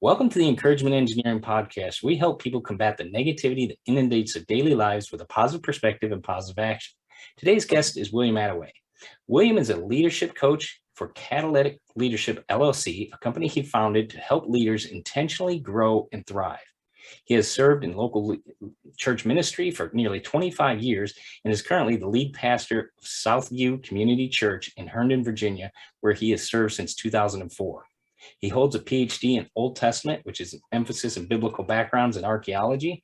Welcome to the Encouragement Engineering Podcast. We help people combat the negativity that inundates their daily lives with a positive perspective and positive action. Today's guest is William Attaway. William is a leadership coach for Catalytic Leadership, LLC, a company he founded to help leaders intentionally grow and thrive. He has served in local church ministry for nearly 25 years and is currently the lead pastor of Southview Community Church in Herndon, Virginia, where he has served since 2004. He holds a Ph.D. in Old Testament, which is an emphasis in Biblical Backgrounds and Archaeology.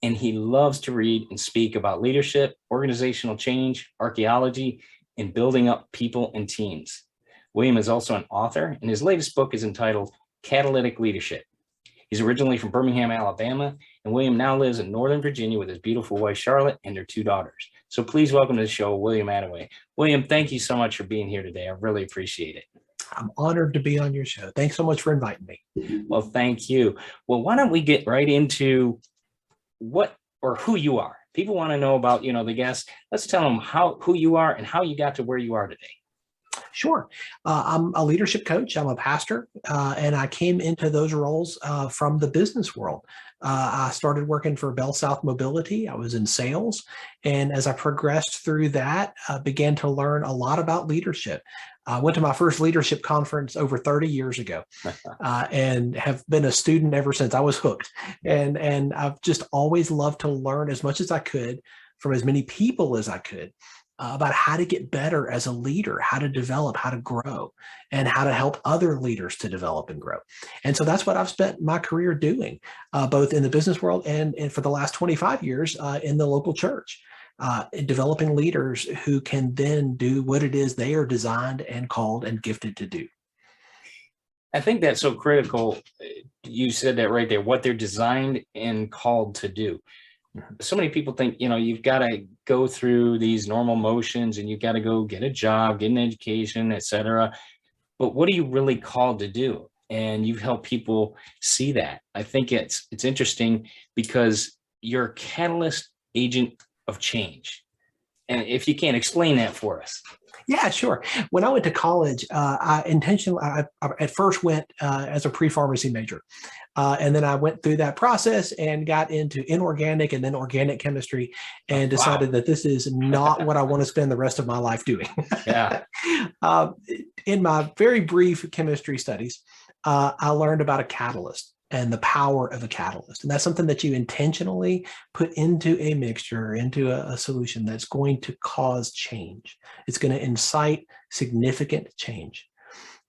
And he loves to read and speak about leadership, organizational change, archaeology, and building up people and teams. William is also an author, and his latest book is entitled Catalytic Leadership. He's originally from Birmingham, Alabama, and William now lives in Northern Virginia with his beautiful wife, Charlotte, and their two daughters. So please welcome to the show, William Attaway. William, thank you so much for being here today. I really appreciate it. I'm honored to be on your show. Thanks so much for inviting me. Well, thank you. Well, why don't we get right into what or who you are? People want to know about, the guests. Let's tell them who you are and how you got to where you are today. Sure. I'm a leadership coach. I'm a pastor, and I came into those roles from the business world. I started working for Bell South Mobility. I was in sales. And as I progressed through that, I began to learn a lot about leadership. I went to my first leadership conference over 30 years ago and have been a student ever since. I was hooked. And I've just always loved to learn as much as I could from as many people as I could about how to get better as a leader, how to develop, how to grow, and how to help other leaders to develop and grow. And so that's what I've spent my career doing, both in the business world and for the last 25 years in the local church. Developing leaders who can then do what it is they are designed and called and gifted to do. I think that's so critical. You said that right there, what they're designed and called to do. So many people think, you've got to go through these normal motions and you've got to go get a job, get an education, etc. But what are you really called to do? And you've helped people see that. I think it's interesting because you're a catalyst agent of change. And if you can explain that for us. Yeah, sure. When I went to college, I at first went as a pre-pharmacy major. And then I went through that process and got into inorganic and then organic chemistry and decided that this is not what I want to spend the rest of my life doing. Yeah. In my very brief chemistry studies, I learned about a catalyst and the power of a catalyst. And that's something that you intentionally put into a mixture, into a solution that's going to cause change. It's going to incite significant change.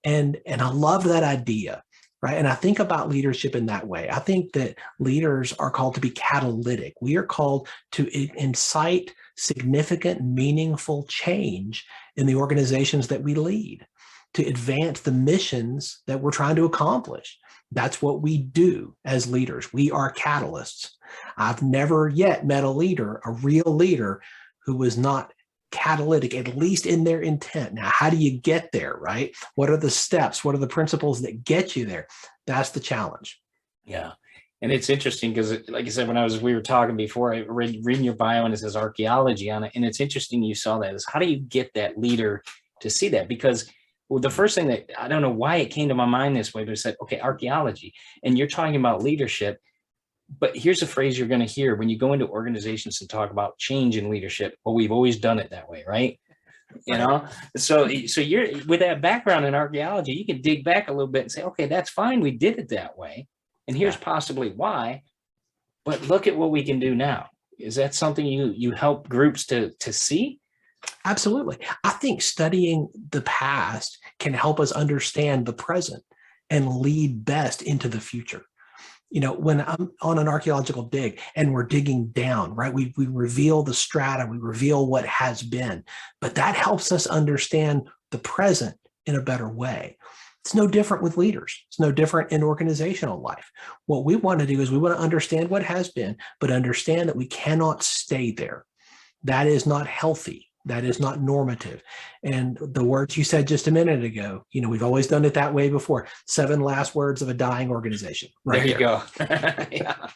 And I love that idea, right? And I think about leadership in that way. I think that leaders are called to be catalytic. We are called to incite significant, meaningful change in the organizations that we lead, to advance the missions that we're trying to accomplish. That's what we do as leaders. We are catalysts. I've never yet met a real leader, who was not catalytic, at least in their intent. Now, how do you get there, right? What are the steps? What are the principles that get you there? That's the challenge. Yeah. And it's interesting because, like I said, we were talking before, I reading your bio and it says archaeology on it. And it's interesting you saw that is how do you get that leader to see that? Because the first thing that I don't know why it came to my mind this way, but it said, okay, archaeology, and you're talking about leadership. But here's a phrase you're going to hear when you go into organizations and talk about change in leadership. Well, we've always done it that way, right? So you're with that background in archaeology, you can dig back a little bit and say, okay, that's fine. We did it that way. And here's possibly why. But look at what we can do now. Is that something you help groups to see? Absolutely. I think studying the past can help us understand the present and lead best into the future. When I'm on an archaeological dig and we're digging down, right, we reveal the strata, we reveal what has been, but that helps us understand the present in a better way. It's no different with leaders. It's no different in organizational life. What we want to do is we want to understand what has been, but understand that we cannot stay there. That is not healthy. That is not normative. And the words you said just a minute ago, we've always done it that way before. 7 last words of a dying organization. Right there you go. Yeah.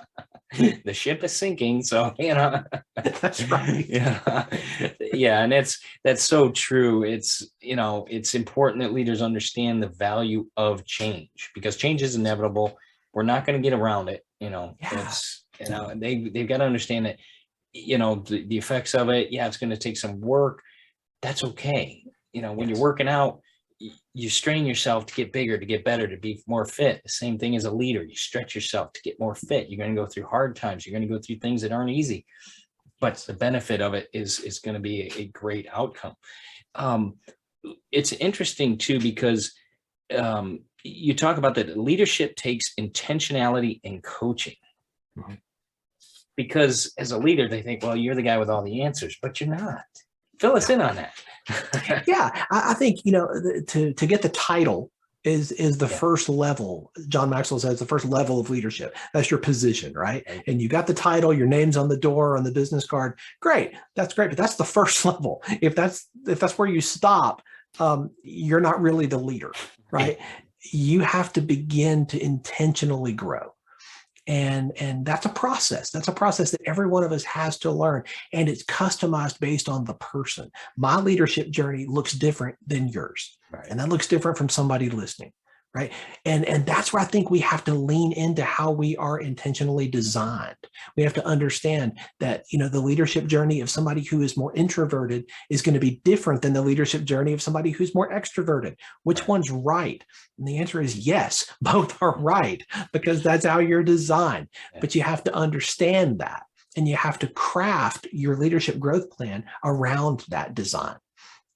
The ship is sinking. So, That's right. Yeah. Yeah. And that's so true. It's important that leaders understand the value of change because change is inevitable. We're not going to get around it. Yeah. It's, they've got to understand that, the effects of it. Yeah, it's going to take some work. That's okay. When you're working out, you strain yourself to get bigger, to get better, to be more fit. The same thing as a leader. You stretch yourself to get more fit. You're going to go through hard times. You're going to go through things that aren't easy, but the benefit of it is going to be a great outcome. It's interesting too, because you talk about that leadership takes intentionality in coaching. Mhm. Because as a leader, they think, well, you're the guy with all the answers, but you're not. Fill us in on that. Yeah, I think, to get the title is the first level. John Maxwell says the first level of leadership. That's your position, right? And you got the title, your name's on the door, on the business card. Great, that's great, but that's the first level. If that's where you stop, you're not really the leader, right? You have to begin to intentionally grow. And that's a process. That's a process that every one of us has to learn. And it's customized based on the person. My leadership journey looks different than yours. Right. And that looks different from somebody listening. Right. And that's where I think we have to lean into how we are intentionally designed. We have to understand that, the leadership journey of somebody who is more introverted is going to be different than the leadership journey of somebody who's more extroverted. Which one's right? And the answer is yes, both are right, because that's how you're designed. But you have to understand that, and you have to craft your leadership growth plan around that design.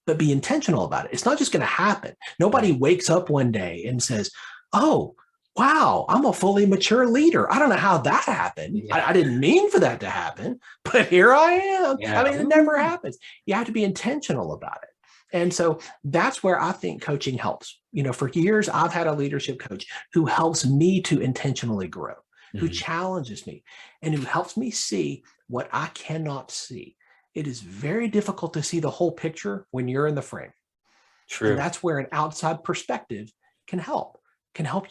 But be intentional about it. It's not just going to happen. Nobody wakes up one day and says, oh, wow, I'm a fully mature leader. I don't know how that happened. I didn't mean for that to happen, but here I am. It never happens. You have to be intentional about it. And so that's where I think coaching helps. For years, I've had a leadership coach who helps me to intentionally grow, who challenges me, and who helps me see what I cannot see. It is very difficult to see the whole picture when you're in the frame. True. And that's where an outside perspective can help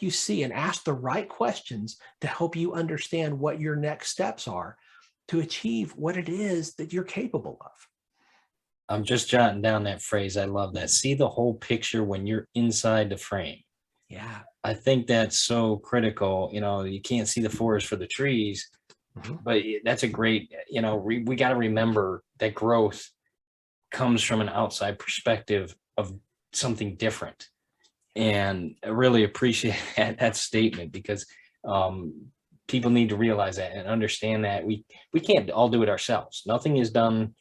you see and ask the right questions to help you understand what your next steps are to achieve what it is that you're capable of. I'm just jotting down that phrase. I love that. See the whole picture when you're inside the frame. Yeah. I think that's so critical. You can't see the forest for the trees. But that's a great, we got to remember that growth comes from an outside perspective of something different. And I really appreciate that statement, because people need to realize that and understand that we can't all do it ourselves. Nothing is done,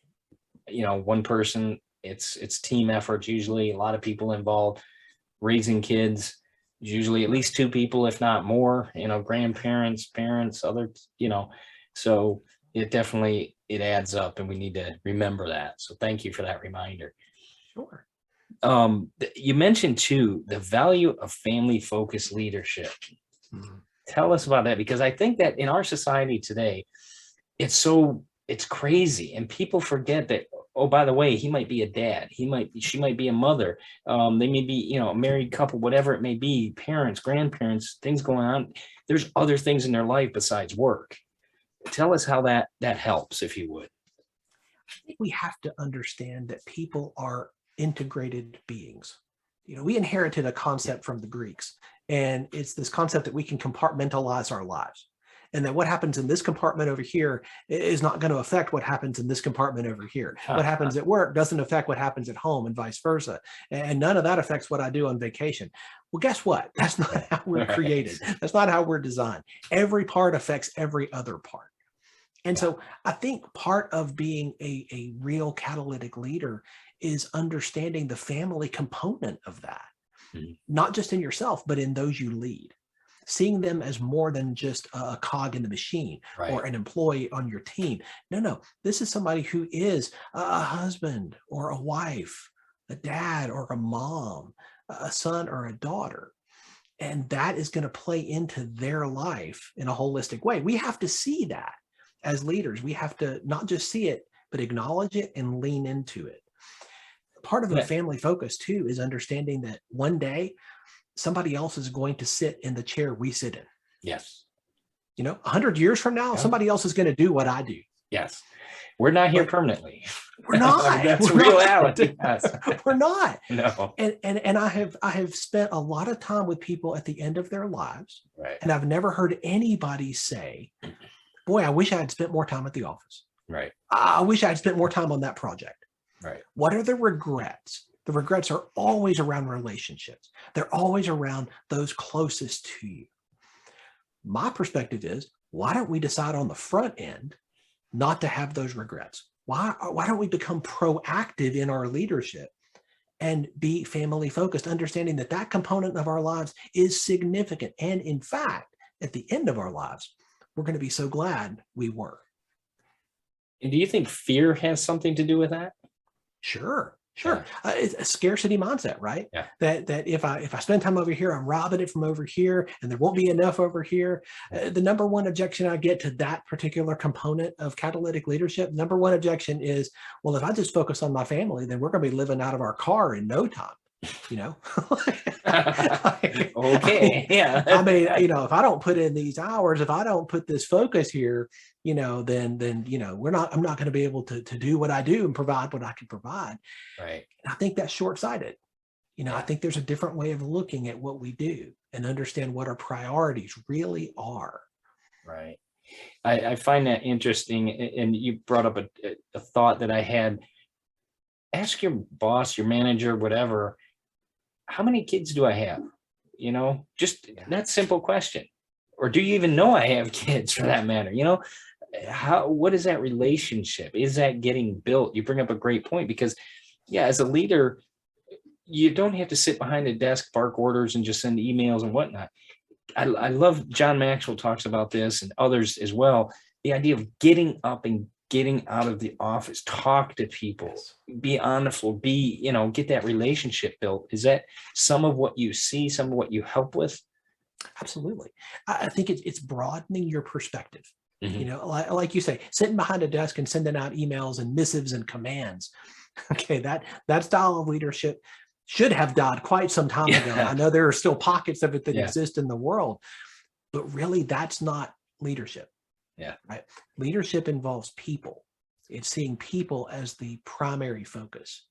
one person. It's team efforts, usually a lot of people involved. Raising kids, usually at least two people, if not more, grandparents, parents, others, so it definitely, it adds up, and we need to remember that. So thank you for that reminder. Sure. You mentioned too, the value of family-focused leadership. Tell us about that, because I think that in our society today, it's crazy, and people forget that, oh, by the way, he might be a dad. She might be a mother. They may be, a married couple, whatever it may be, parents, grandparents, things going on. There's other things in their life besides work. Tell us how that helps, if you would. I think we have to understand that people are integrated beings. We inherited a concept from the Greeks, and it's this concept that we can compartmentalize our lives. And that what happens in this compartment over here is not going to affect what happens in this compartment over here. What happens at work doesn't affect what happens at home, and vice versa. And none of that affects what I do on vacation. Well, guess what? That's not how we're created. That's not how we're designed. Every part affects every other part. And so I think part of being a real catalytic leader is understanding the family component of that, not just in yourself, but in those you lead. Seeing them as more than just a cog in the machine or an employee on your team. No, this is somebody who is a husband or a wife, a dad or a mom, a son or a daughter. And that is going to play into their life in a holistic way. We have to see that as leaders. We have to not just see it, but acknowledge it and lean into it. Part of a family focus too is understanding that one day somebody else is going to sit in the chair we sit in. Yes. 100 years from now, somebody else is going to do what I do. Yes. We're not here But permanently. we're not. That's We're reality. not. Yes. We're not. No. And I have spent a lot of time with people at the end of their lives, Right. and I've never heard anybody say, boy, I wish I had spent more time at the office. Right. I wish I had spent more time on that project. Right. What are the regrets? The regrets are always around relationships. They're always around those closest to you. My perspective is, why don't we decide on the front end not to have those regrets? Why don't we become proactive in our leadership and be family focused, understanding that that component of our lives is significant. And in fact, at the end of our lives, we're going to be so glad we were. And do you think fear has something to do with that? Sure. Yeah. It's a scarcity mindset, right? Yeah. That if I spend time over here, I'm robbing it from over here, and there won't be enough over here. The number one objection I get to that particular component of catalytic leadership, number one objection is, well, if I just focus on my family, then we're going to be living out of our car in no time. You know, Okay. Yeah. I mean, if I don't put in these hours, if I don't put this focus here, then I'm not going to be able to do what I do and provide what I can provide. Right. And I think that's short-sighted. I think there's a different way of looking at what we do and understand what our priorities really are. Right. I find that interesting. And you brought up a thought that I had. Ask your boss, your manager, whatever, how many kids do I have? Just that simple question. Or do you even know I have kids, for that matter? What is that relationship? Is that getting built? You bring up a great point, because as a leader, you don't have to sit behind a desk, bark orders, and just send emails and whatnot. I love John Maxwell talks about this, and others as well. The idea of getting up and getting out of the office, talk to people, be on the floor, get that relationship built. Is that some of what you see, some of what you help with? Absolutely. I think it's broadening your perspective. Mm-hmm. Like you say, sitting behind a desk and sending out emails and missives and commands. Okay, that style of leadership should have died quite some time ago. I know there are still pockets of it that exist in the world, but really that's not leadership. Yeah. Right. Leadership involves people. It's seeing people as the primary focus.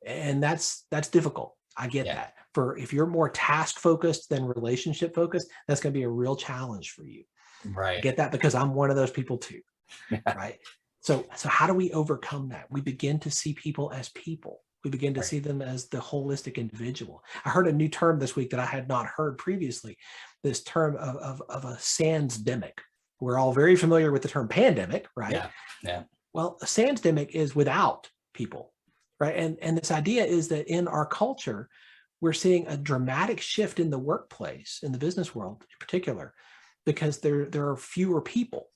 And that's difficult. I get that. If you're more task focused than relationship focused, that's going to be a real challenge for you. Right. I get that, because I'm one of those people too. Right. So how do we overcome that? We begin to see people as people. We begin to see them as the holistic individual. I heard a new term this week that I had not heard previously, this term of a sansdemic. We're all very familiar with the term pandemic, right? Yeah. Well, a sansdemic is without people, right? And this idea is that in our culture, we're seeing a dramatic shift in the workplace, in the business world in particular, because there are fewer people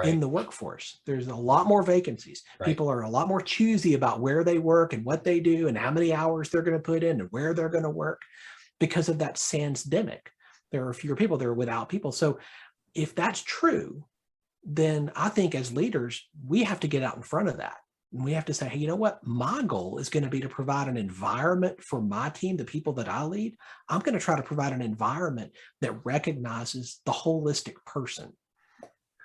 in the workforce. There's a lot more vacancies. People are a lot more choosy about where they work and what they do and how many hours they're going to put in and where they're going to work, because of that sansdemic. There are fewer people. They're without people. So if that's true, then I think as leaders, we have to get out in front of that. And we have to say, hey, you know what? My goal is going to be to provide an environment for my team, the people that I lead. I'm going to try to provide an environment that recognizes the holistic person.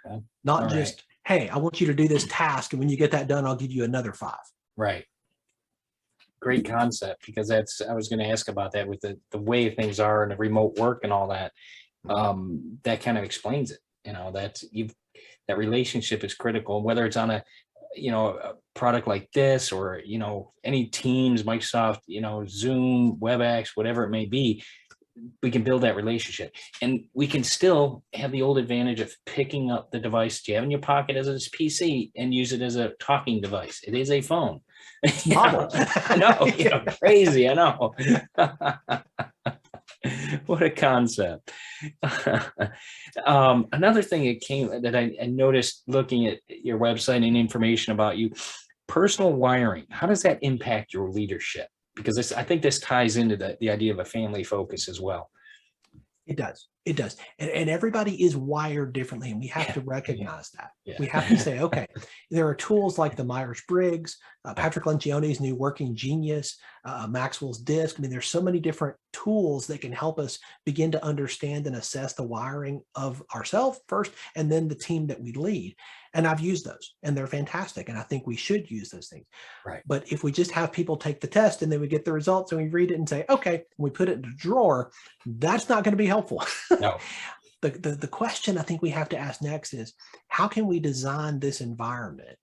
Okay. Not just, hey, I want you to do this task, and when you get that done, I'll give you another 5. Right. Great concept, because I was going to ask about that with the way things are and the remote work and all that. That kind of explains it. That relationship is critical, whether it's on a product like this, or any Teams, Microsoft, Zoom, WebEx, whatever it may be. We can build that relationship, and we can still have the old advantage of picking up the device you have in your pocket as a PC and use it as a talking device. It is a phone. It's novel. I know, crazy. I know. What a concept. Another thing that I noticed looking at your website and information about you, personal wiring. How does that impact your leadership? Because I think this ties into the idea of a family focus as well. It does. It does. And everybody is wired differently. And we have to recognize that. We have to say, okay, there are tools like the Myers-Briggs, Patrick Lencioni's new Working Genius, Maxwell's DISC. I mean, there's so many different tools that can help us begin to understand and assess the wiring of ourselves first, and then the team that we lead. And I've used those, and they're fantastic. And I think we should use those things. Right. But if we just have people take the test and then we get the results and we read it and say, okay, we put it in a drawer, that's not going to be helpful. No. The question I think we have to ask next is, how can we design this environment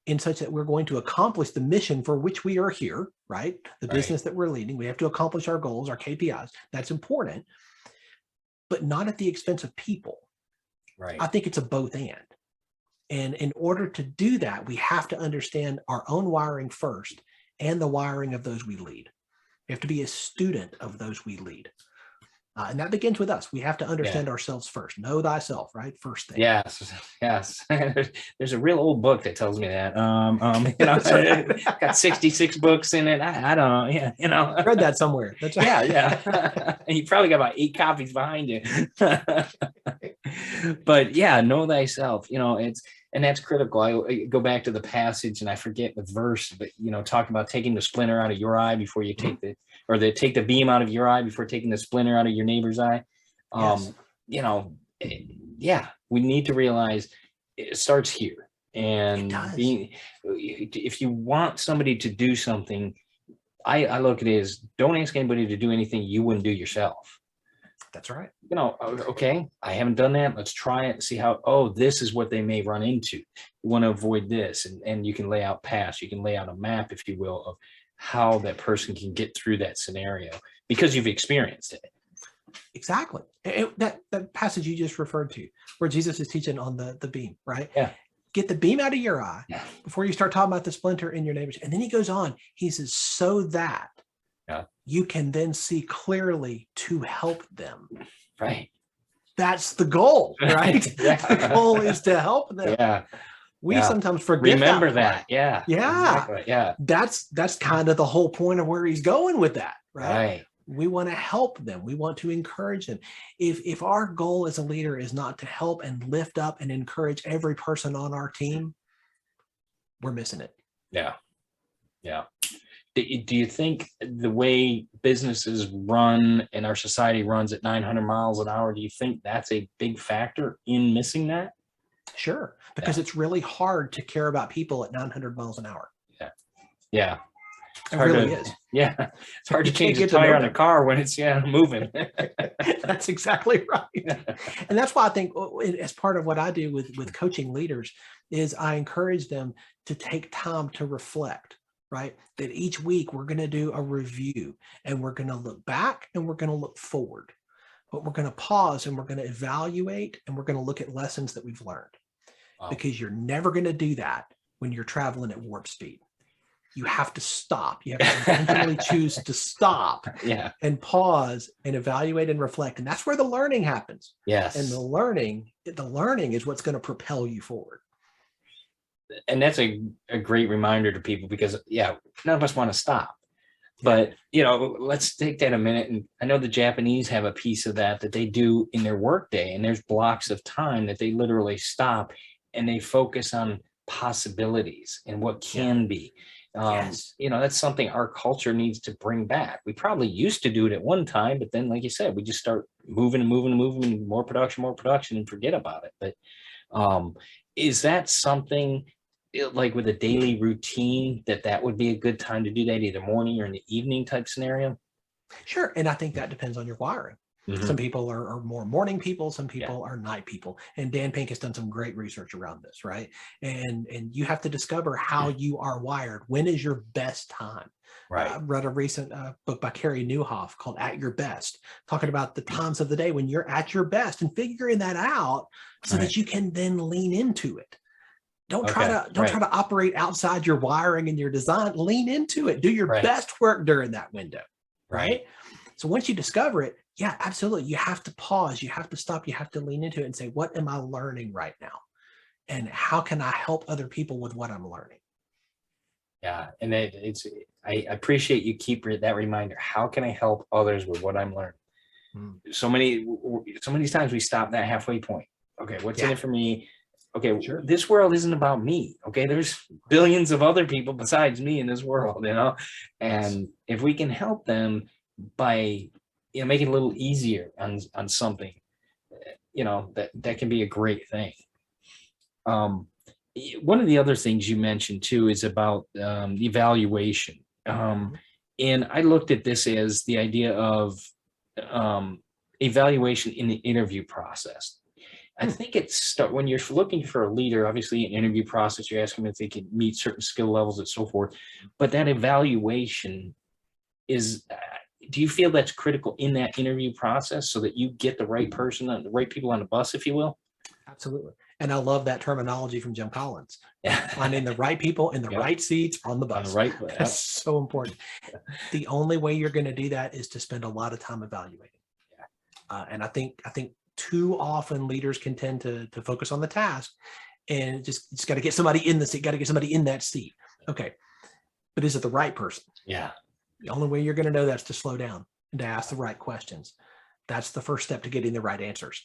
in such that we're going to accomplish the mission for which we are here, right? The business that we're leading. We have to accomplish our goals, our KPIs. That's important, but not at the expense of people. Right. I think it's a both and. And in order to do that, we have to understand our own wiring first and the wiring of those we lead. We have to be a student of those we lead. And that begins with us. We have to understand ourselves first. Know thyself, right? First thing. Yes. There's a real old book that tells me that. Got 66 books in it. I don't know. I read that somewhere. That's right. Yeah. And you probably got about 8 copies behind you. But know thyself. And that's critical. I go back to the passage and I forget the verse, but talking about taking the splinter out of your eye before you take take the beam out of your eye before taking the splinter out of your neighbor's eye. We need to realize it starts here. And if you want somebody to do something, I look at it as, don't ask anybody to do anything you wouldn't do yourself. That's right. Okay, I haven't done that. Let's try it and see how, this is what they may run into. You want to avoid this. And you can lay out paths. You can lay out a map, if you will, of how that person can get through that scenario because you've experienced it. Exactly. That passage you just referred to, where Jesus is teaching on the beam, right? Yeah. Get the beam out of your eye before you start talking about the splinter in your neighbor's. And then he goes on, he says, so that you can then see clearly to help them. Right. That's the goal, right? The goal is to help them. Yeah. We sometimes forget Remember that. Yeah. Exactly. Yeah. That's kind of the whole point of where he's going with that, right? Right. We want to help them. We want to encourage them. If our goal as a leader is not to help and lift up and encourage every person on our team, we're missing it. Yeah. Do you think the way businesses run and our society runs at 900 miles an hour, do you think that's a big factor in missing that? Sure, because it's really hard to care about people at 900 miles an hour. Yeah. It really is. Yeah. It's hard to change the tire on a car when it's moving. That's exactly right. And that's why I think as part of what I do with coaching leaders is I encourage them to take time to reflect. Right? That each week we're going to do a review and we're going to look back and we're going to look forward, but we're going to pause and we're going to evaluate and we're going to look at lessons that we've learned. Wow. Because you're never going to do that when you're traveling at warp speed. You have to stop. You have to intentionally choose to stop and pause and evaluate and reflect. And that's where the learning happens. Yes. And the learning is what's going to propel you forward. And that's a great reminder to people because none of us want to stop, but let's take that a minute. And I know the Japanese have a piece of that they do in their workday, and there's blocks of time that they literally stop and they focus on possibilities and what can be. That's something our culture needs to bring back. We probably used to do it at one time, but then, like you said, we just start moving, more production and forget about it. But is that something like with a daily routine that would be a good time to do that, either morning or in the evening type scenario? Sure. And I think that depends on your wiring. Mm-hmm. Some people are more morning people. Some people are night people. And Dan Pink has done some great research around this, right? And you have to discover how you are wired. When is your best time? Right. I read a recent book by Carrie Nieuwhof called At Your Best, talking about the times of the day when you're at your best and figuring that out so that you can then lean into it. Don't try to operate outside your wiring and your design. Lean into it. Do your best work during that window. Right. So once you discover it, absolutely. You have to pause. You have to stop. You have to lean into it and say, what am I learning right now? And how can I help other people with what I'm learning? Yeah. And I appreciate you keep that reminder. How can I help others with what I'm learning? So many times we stop that halfway point. Okay, what's in it for me? Okay, this world isn't about me. Okay, there's billions of other people besides me in this world, and if we can help them by make it a little easier on something, that can be a great thing. One of the other things you mentioned too is about evaluation, and I looked at this as the idea of evaluation in the interview process. I think when you're looking for a leader, obviously an interview process, you're asking them if they can meet certain skill levels and so forth. But that evaluation is, do you feel that's critical in that interview process so that you get the right person, the right people on the bus, if you will? Absolutely. And I love that terminology from Jim Collins. Finding the right people in the right seats on the bus. That's so important. The only way you're going to do that is to spend a lot of time evaluating. And I think too often leaders can tend to focus on the task and just got to get somebody in the seat, got to get somebody in that seat. Okay. But is it the right person? Yeah. The only way you're going to know that's to slow down and to ask the right questions. That's the first step to getting the right answers.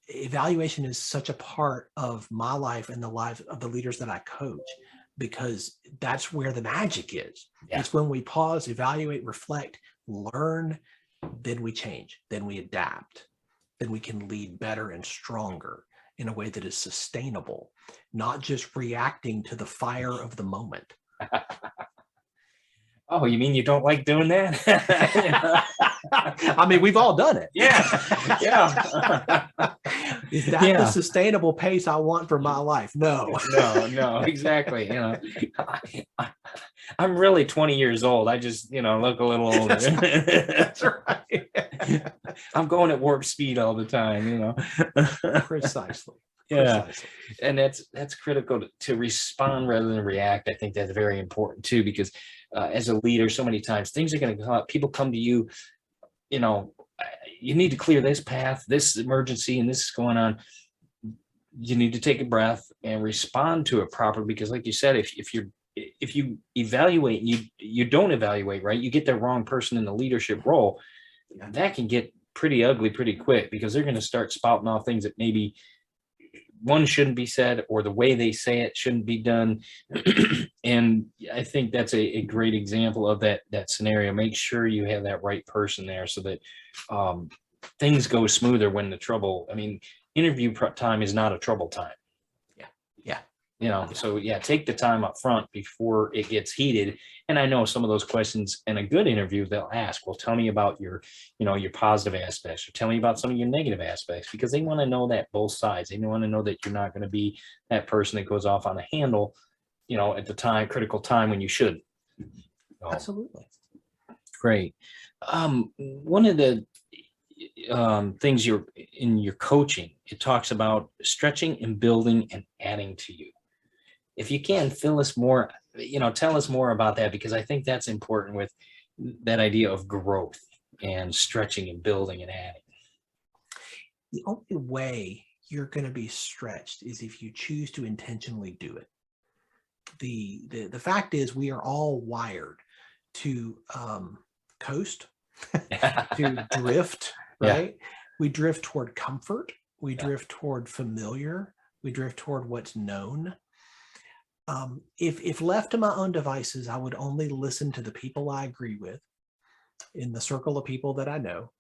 Evaluation is such a part of my life and the life of the leaders that I coach, because that's where the magic is. It's when we pause, evaluate, reflect, learn, then we change, then we adapt, then we can lead better and stronger in a way that is sustainable, not just reacting to the fire of the moment. Oh, you mean you don't like doing that? I mean, we've all done it. Yeah. Is that the sustainable pace I want for my life? No, exactly. I'm really 20 years old. I just, look a little older. That's right. I'm going at warp speed all the time, Precisely. Precisely. And that's critical to respond rather than react. I think that's very important too, because as a leader, so many times things are going to come up. People come to you, you need to clear this path, this emergency, and this is going on. You need to take a breath and respond to it properly, because like you said, if you evaluate and you don't evaluate right, you get the wrong person in the leadership role, that can get pretty ugly pretty quick, because they're going to start spouting off things that maybe one shouldn't be said, or the way they say it shouldn't be done. And I think that's a great example of that scenario. Make sure you have that right person there so that things go smoother when interview time is not a trouble time. So take the time up front before it gets heated. And I know some of those questions in a good interview, they'll ask, well, tell me about your positive aspects, or tell me about some of your negative aspects, because they want to know that both sides. They want to know that you're not going to be that person that goes off on a handle, at the critical time when you should. Absolutely. Great. One of the things in your coaching, it talks about stretching and building and adding to you. If you can tell us more about that, because I think that's important with that idea of growth and stretching and building and adding. The only way you're going to be stretched is if you choose to intentionally do it. The fact is, we are all wired to coast, to drift, right? We drift toward comfort. We drift toward familiar. We drift toward what's known. If left to my own devices, I would only listen to the people I agree with in the circle of people that I know.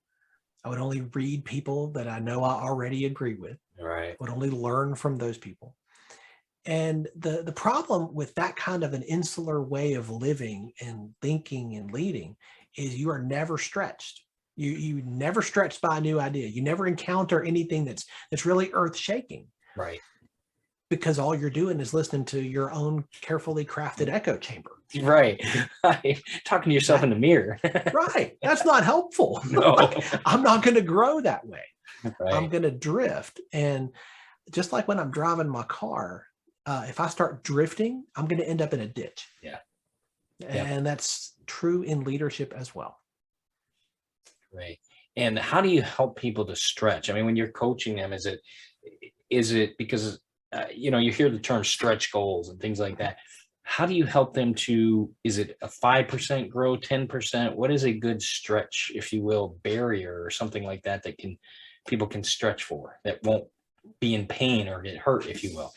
I would only read people that I know I already agree with. Right. I would only learn from those people. And the problem with that kind of an insular way of living and thinking and leading is you are never stretched. You never stretched by a new idea. You never encounter anything that's really earth-shaking. Right. Because all you're doing is listening to your own carefully crafted echo chamber. Right. Talking to yourself in the mirror. Right. That's not helpful. No. I'm not going to grow that way. Right. I'm going to drift. And just like when I'm driving my car, if I start drifting, I'm going to end up in a ditch. Yeah. And that's true in leadership as well. Right. And how do you help people to stretch? I mean, when you're coaching them, is it because you hear the term stretch goals and things like that. how do you help them to, is it a 5% grow, 10%? What is a good stretch, if you will, barrier or something like that that people can stretch for, that won't be in pain or get hurt, if you will?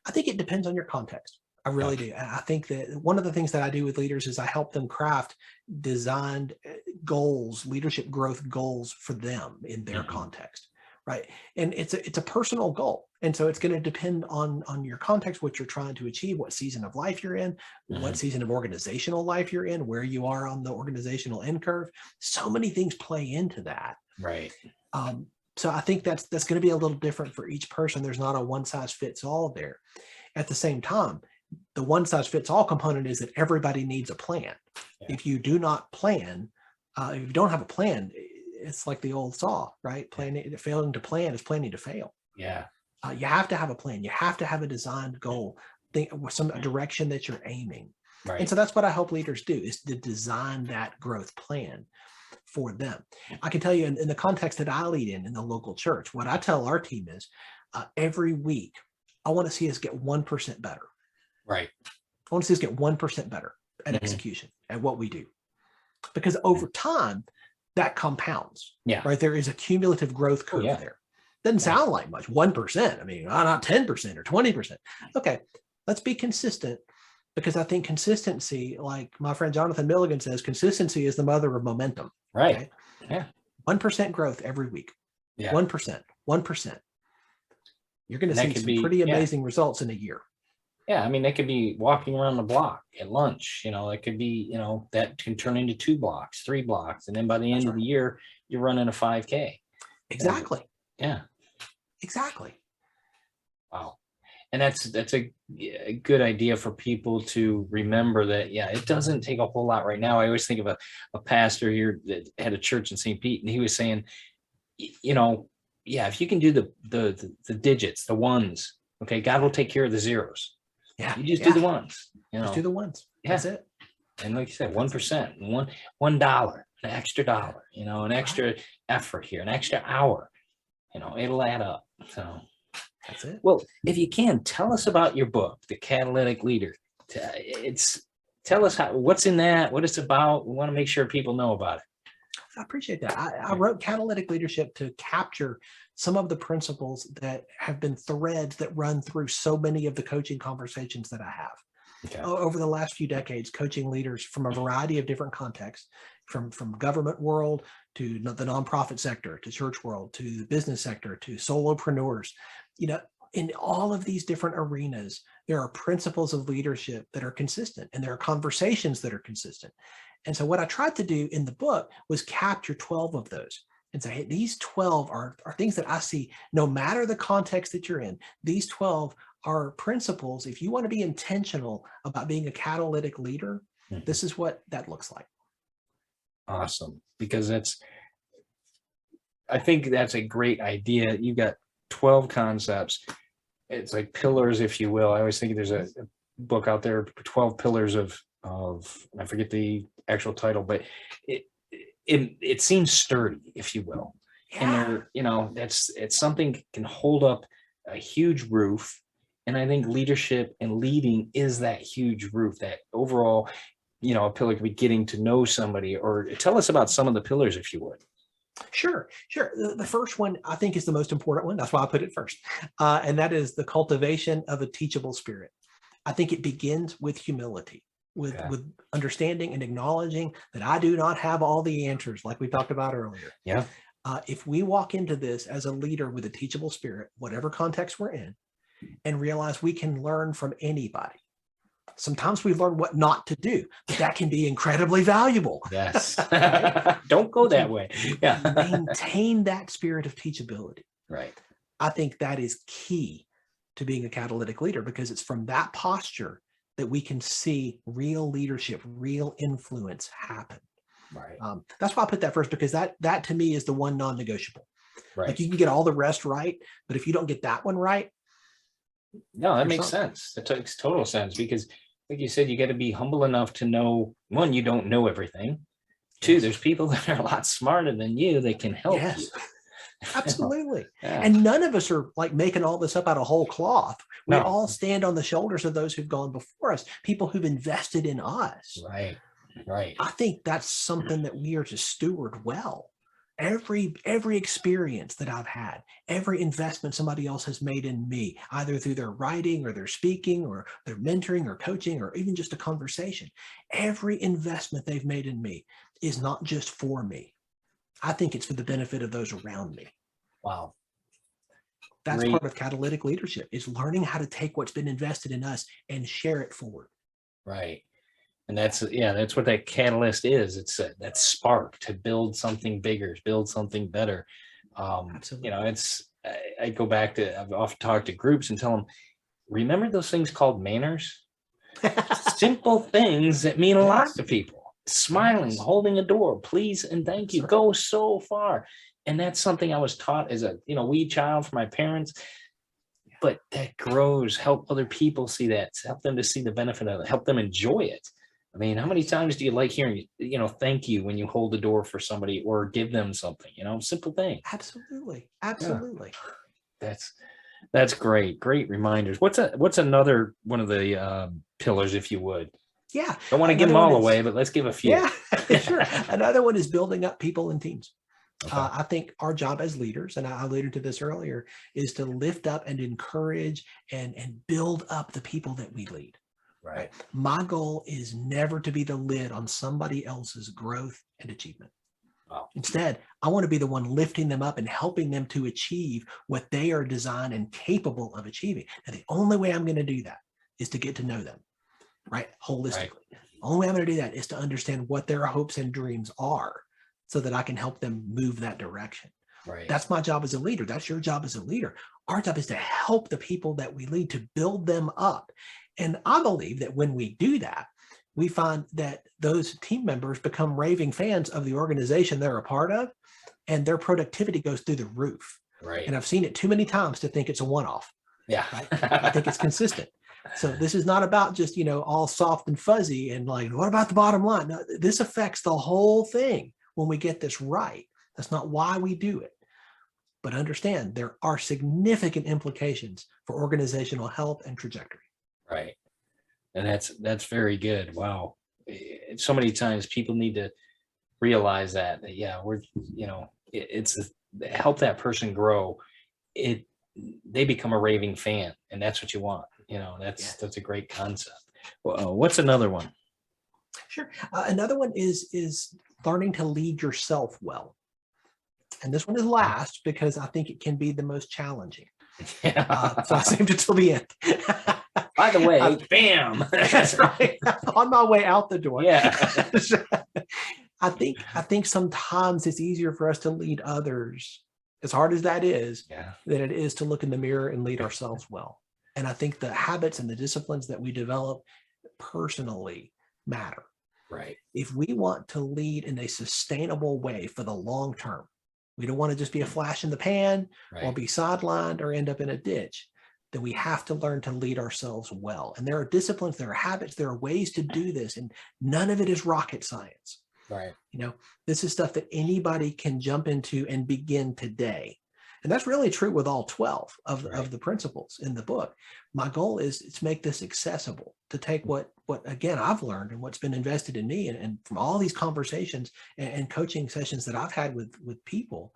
I think it depends on your context. I really do. And I think that one of the things that I do with leaders is I help them craft designed goals, leadership growth goals for them in their context. Right. And it's a personal goal. And so it's going to depend on your context, what you're trying to achieve, what season of life you're in, what season of organizational life you're in, where you are on the organizational end curve. So many things play into that. Right. So I think that's going to be a little different for each person. There's not a one size fits all there. At the same time, the one size fits all component is that everybody needs a plan. Yeah. If you do not plan, if you don't have a plan, it's like the old saw, right? Failing to plan is planning to fail. Yeah. You have to have a plan. You have to have a designed goal, a direction that you're aiming. Right. And so that's what I help leaders do, is to design that growth plan for them. I can tell you in the context that I lead in the local church, what I tell our team is every week, I want to see us get 1% better. Right. I want to see us get 1% better at execution, at what we do. Because over time, that compounds. Yeah. Right. There is a cumulative growth curve there. Doesn't sound like much. 1%. I mean, not 10% or 20%. Okay. Let's be consistent, because I think consistency, like my friend Jonathan Milligan says, consistency is the mother of momentum. Right. Okay? Yeah. 1% growth every week. Yeah. 1%. You're going to see some pretty amazing results in a year. Yeah. I mean, they could be walking around the block at lunch, it could be, that can turn into 2 blocks, 3 blocks. And then by the end of the year, you're running a 5K. Exactly. Yeah. Exactly. Wow. And that's a good idea for people to remember that, it doesn't take a whole lot right now. I always think of a pastor here that had a church in St. Pete, and he was saying, if you can do the digits, the ones, okay, God will take care of the zeros. Yeah. You just do the ones. Just do the ones. Yeah. That's it. And like you said, 1%, $1, an extra dollar, an extra effort here, an extra hour, it'll add up. So that's it. Well, if you can, tell us about your book, The Catalytic Leader. Tell us what's in that, what it's about. We want to make sure people know about it. I appreciate that. I wrote Catalytic Leadership to capture some of the principles that have been threads that run through so many of the coaching conversations that I have. Okay. Over the last few decades, coaching leaders from a variety of different contexts, from government world to the nonprofit sector, to church world, to the business sector, to solopreneurs. In all of these different arenas, there are principles of leadership that are consistent, and there are conversations that are consistent. And so what I tried to do in the book was capture 12 of those and say, hey, these 12 are things that I see no matter the context that you're in. These 12 are principles. If you want to be intentional about being a catalytic leader, this is what that looks like. Awesome. Because I think that's a great idea. You got 12 concepts. It's like pillars, if you will. I always think there's a book out there, 12 pillars of I forget the actual title, but it seems sturdy, if you will. Yeah. And it's something that can hold up a huge roof. And I think leadership and leading is that huge roof, that overall, a pillar could be getting to know somebody. Or tell us about some of the pillars, if you would. Sure. The first one, I think, is the most important one. That's why I put it first. And that is the cultivation of a teachable spirit. I think it begins with humility, with understanding and acknowledging that I do not have all the answers, like we talked about earlier. Yeah. If we walk into this as a leader with a teachable spirit, whatever context we're in, and realize we can learn from anybody. Sometimes we learn what not to do, but that can be incredibly valuable. Yes. Don't go that way. Yeah. Maintain that spirit of teachability. Right. I think that is key to being a catalytic leader, because it's from that posture that we can see real leadership, real influence happen. Right. That's why I put that first, because that to me is the one non-negotiable. Right. Like, you can get all the rest right, but if you don't get that one right. No, that makes sense. That makes total sense, because like you said, you got to be humble enough to know, one, you don't know everything. Two, there's people that are a lot smarter than you that can help you. Absolutely. Yeah. And none of us are like making all this up out of whole cloth. We No. all stand on the shoulders of those who've gone before us, people who've invested in us. Right. Right. I think that's something that we are to steward well. Every experience that I've had, every investment somebody else has made in me, either through their writing or their speaking or their mentoring or coaching or even just a conversation, every investment they've made in me is not just for me. I think it's for the benefit of those around me. Wow. That's Great. part of catalytic leadership, is learning how to take what's been invested in us and share it forward. Right. And that's what that catalyst is. It's that spark to build something bigger, build something better. Absolutely. I go back to, I've often talked to groups and tell them, remember those things called manners? Simple things that mean a lot Yes. to people. Smiling, Yes. holding a door, please and thank you, That's right. go so far. And that's something I was taught as a wee child from my parents. But that grows, help other people see that, help them to see the benefit of it, help them enjoy it. I mean, how many times do you like hearing, thank you when you hold the door for somebody or give them something, simple thing. Absolutely. Absolutely. Yeah. That's great. Great reminders. What's another one of the pillars, if you would? Yeah. Don't want to give them all away, but let's give a few. Yeah, sure. Another one is building up people and teams. Okay. I think our job as leaders, and I alluded to this earlier, is to lift up and encourage and build up the people that we lead. Right. My goal is never to be the lid on somebody else's growth and achievement. Wow. Instead, I want to be the one lifting them up and helping them to achieve what they are designed and capable of achieving. And the only way I'm going to do that is to get to know them, right? Holistically. Right. The only way I'm going to do that is to understand what their hopes and dreams are so that I can help them move that direction. Right. That's my job as a leader. That's your job as a leader. Our job is to help the people that we lead, to build them up. And I believe that when we do that, we find that those team members become raving fans of the organization they're a part of, and their productivity goes through the roof. Right. And I've seen it too many times to think it's a one-off. Yeah. Right? I think it's consistent. So this is not about just, all soft and fuzzy and like, what about the bottom line? No, this affects the whole thing when we get this right. That's not why we do it. But understand there are significant implications for organizational health and trajectory. Right. And that's very good. Wow. So many times people need to realize that we're, it's help that person grow. They become a raving fan, and that's what you want. That's a great concept. Well, what's another one? Sure. Another one is learning to lead yourself well. And this one is last because I think it can be the most challenging. So I saved it till the end. By the way, bam. That's right. On my way out the door. Yeah. I think sometimes it's easier for us to lead others, as hard as that is, than it is to look in the mirror and lead ourselves well. And I think the habits and the disciplines that we develop personally matter. Right. If we want to lead in a sustainable way for the long term, we don't want to just be a flash in the pan or be sidelined or end up in a ditch, then we have to learn to lead ourselves well. And there are disciplines, there are habits, there are ways to do this, and none of it is rocket science. Right. This is stuff that anybody can jump into and begin today. And that's really true with all 12 of the principles in the book. My goal is to make this accessible, to take what again, I've learned and what's been invested in me and from all these conversations and coaching sessions that I've had with people,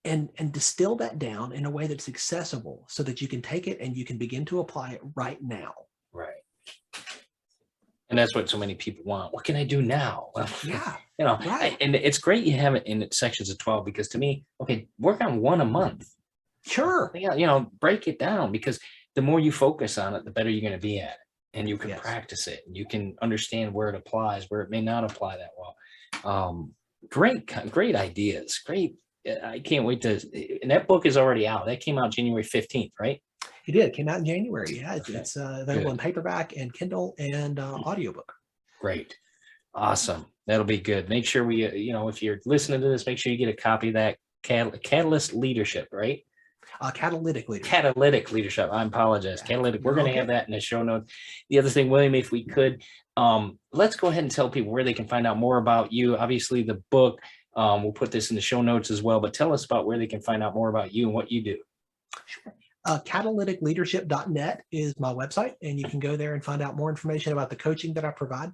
and distill that down in a way that's accessible so that you can take it and you can begin to apply it right now. Right. And that's what so many people want. What can I do now? Well, and it's great you have it in sections of 12, because to me, work on one a month. Sure. Break it down, because the more you focus on it, the better you're going to be at it. And you can practice it, and you can understand where it applies, where it may not apply that well. Great ideas. Great. I can't wait and that book is already out. That came out January 15th, right? It did. It came out in January. Yeah, it's available in paperback and Kindle and audiobook. Great. Awesome. That'll be good. Make sure we, if you're listening to this, make sure you get a copy of that Catalyst Leadership, right? Catalytic Leadership. Catalytic Leadership. I apologize. Catalytic. We're going to have that in the show notes. The other thing, William, if we could, let's go ahead and tell people where they can find out more about you. Obviously, the book, We'll put this in the show notes as well, but tell us about where they can find out more about you and what you do. Sure. Catalyticleadership.net is my website, and you can go there and find out more information about the coaching that I provide.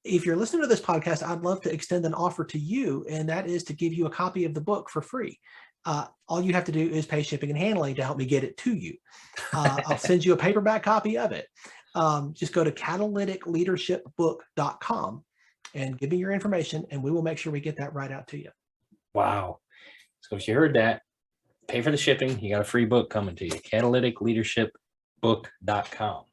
If you're listening to this podcast, I'd love to extend an offer to you, and that is to give you a copy of the book for free. All you have to do is pay shipping and handling to help me get it to you. I'll send you a paperback copy of it. Just go to catalyticleadershipbook.com and give me your information, and we will make sure we get that right out to you. Wow. So if you heard that, pay for the shipping. You got a free book coming to you. catalyticleadershipbook.com.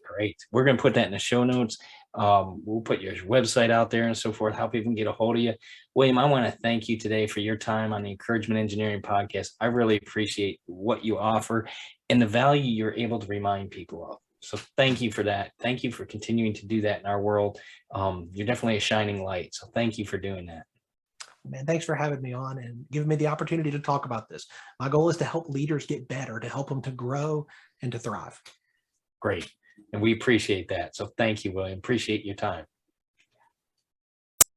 Great. We're going to put that in the show notes. We'll put your website out there and so forth, how people can get a hold of you. William, I want to thank you today for your time on the Encouragement Engineering podcast. I really appreciate what you offer and the value you're able to remind people of. So thank you for that. Thank you for continuing to do that in our world. You're definitely a shining light. So thank you for doing that. Man, thanks for having me on and giving me the opportunity to talk about this. My goal is to help leaders get better, to help them to grow and to thrive. Great. And we appreciate that. So thank you, William. Appreciate your time.